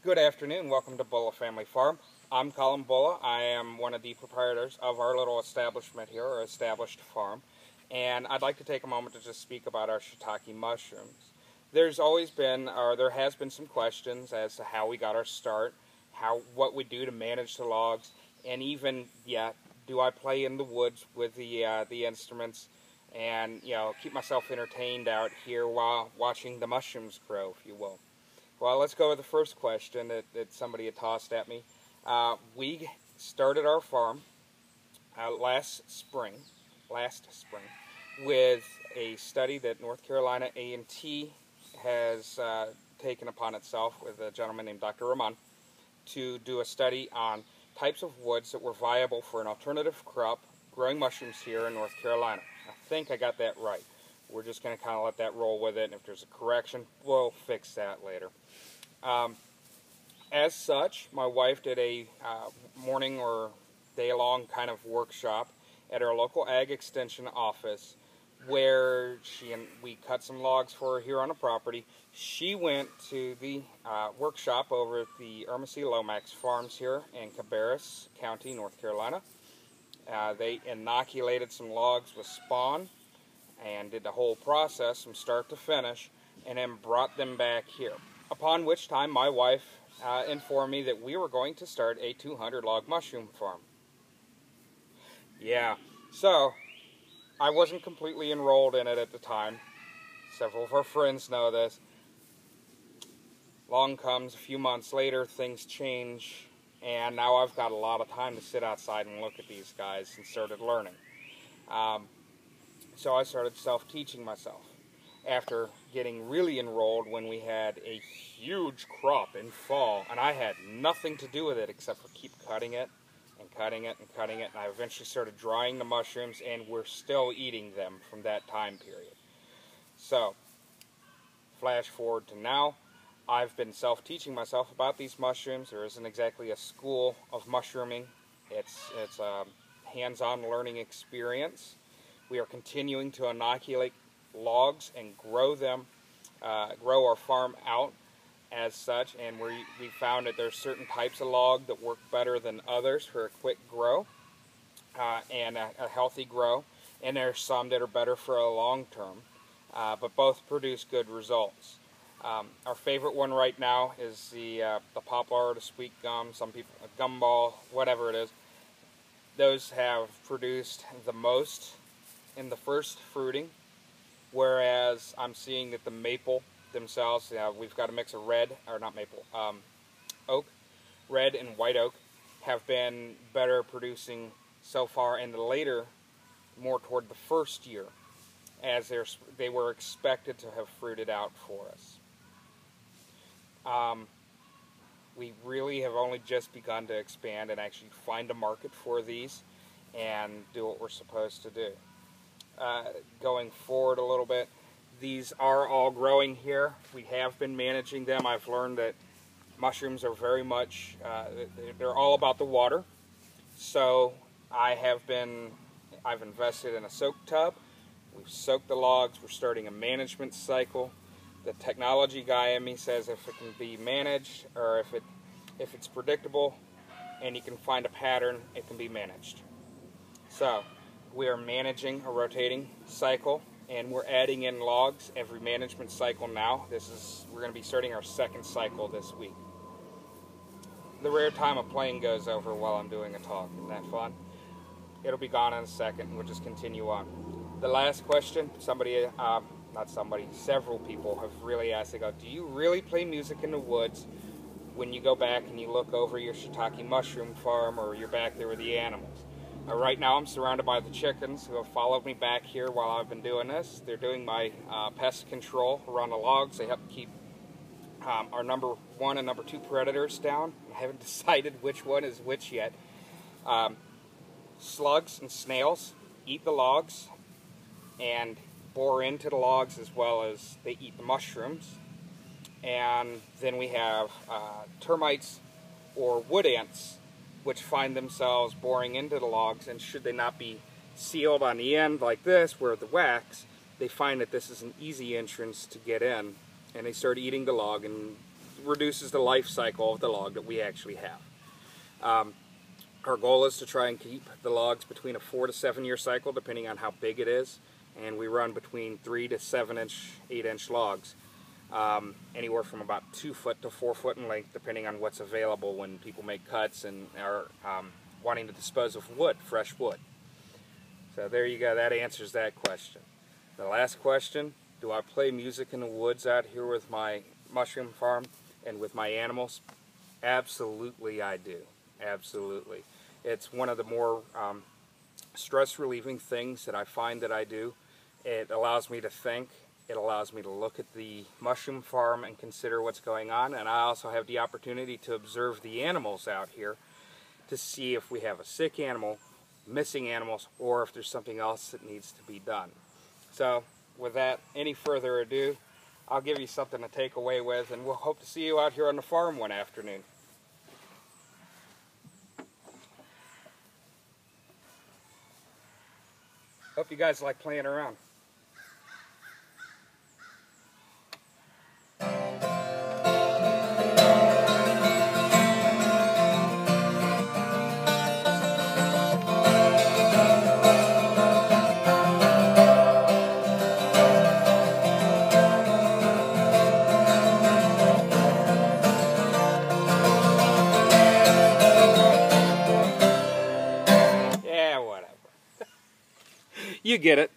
Good afternoon. Welcome to Bulla Family Farm. I'm Colin Bulla. I am one of the proprietors of our little establishment here, or established farm. And I'd like to take a moment to just speak about our shiitake mushrooms. There's always been, or there has been some questions as to how we got our start, what we do to manage the logs, and even, do I play in the woods with the instruments and, keep myself entertained out here while watching the mushrooms grow, if you will. Well, let's go with the first question that somebody had tossed at me. We started our farm last spring, with a study that North Carolina A&T has taken upon itself with a gentleman named Dr. Rahman to do a study on types of woods that were viable for an alternative crop growing mushrooms here in North Carolina. I think I got that right. We're just going to kind of let that roll with it, and if there's a correction, we'll fix that later. As such, my wife did a morning or day-long kind of workshop at our local ag extension office where we cut some logs for her here on the property. She went to the workshop over at the Ermesee Lomax Farms here in Cabarrus County, North Carolina. They inoculated some logs with spawn and did the whole process from start to finish, and then brought them back here. Upon which time my wife informed me that we were going to start a 200 log mushroom farm. Yeah, so I wasn't completely enrolled in it at the time. Several of our friends know this. Along comes a few months later, things change, and now I've got a lot of time to sit outside and look at these guys and started learning. So I started self-teaching myself after getting really enrolled when we had a huge crop in fall, and I had nothing to do with it except for keep cutting it and cutting it and cutting it, and I eventually started drying the mushrooms, and we're still eating them from that time period. So, flash forward to now, I've been self-teaching myself about these mushrooms. There isn't exactly a school of mushrooming. It's a hands-on learning experience. We are continuing to inoculate logs and grow them, grow our farm out as such, and we found that there's certain types of log that work better than others for a quick grow and a healthy grow, and there's some that are better for a long term, but both produce good results. Our favorite one right now is the poplar, the sweet gum, some people a gumball, whatever it is. Those have produced the most in the first fruiting, whereas I'm seeing that the maple themselves, we've got a mix of red and white oak, have been better producing so far in the later, more toward the first year, as they were expected to have fruited out for us. We really have only just begun to expand and actually find a market for these and do what we're supposed to do. Going forward a little bit, these are all growing here. We have been managing them. I've learned that mushrooms are very much, they're all about the water. So I've invested in a soak tub. We've soaked the logs. We're starting a management cycle. The technology guy in me says if it can be managed, or if it's predictable and you can find a pattern, it can be managed. So we are managing a rotating cycle, and we're adding in logs every management cycle now. We're going to be starting our second cycle this week. The rare time a plane goes over while I'm doing a talk. Isn't that fun? It'll be gone in a second, and we'll just continue on. The last question, several people have really asked, they go, do you really play music in the woods when you go back and you look over your shiitake mushroom farm, or you're back there with the animals? Right now I'm surrounded by the chickens who have followed me back here while I've been doing this. They're doing my pest control around the logs. They help keep our number 1 and number 2 predators down. I haven't decided which one is which yet. Slugs and snails eat the logs and bore into the logs, as well as they eat the mushrooms. And then we have termites or wood ants, which find themselves boring into the logs, and should they not be sealed on the end like this, where the wax, they find that this is an easy entrance to get in, and they start eating the log and reduces the life cycle of the log that we actually have. Our goal is to try and keep the logs between a 4 to 7 year cycle, depending on how big it is, and we run between 3 to 7 inch, 8 inch logs, anywhere from about 2 foot to 4 foot in length, depending on what's available when people make cuts and are wanting to dispose of wood, fresh wood. So there you go, that answers that question. The last question, do I play music in the woods out here with my mushroom farm and with my animals? Absolutely I do. Absolutely. It's one of the more stress relieving things that I find that I do. It allows me to think. It allows me to look at the mushroom farm and consider what's going on, and I also have the opportunity to observe the animals out here to see if we have a sick animal, missing animals, or if there's something else that needs to be done. So without any further ado, I'll give you something to take away with, and we'll hope to see you out here on the farm one afternoon. Hope you guys like playing around. Yeah, whatever. You get it.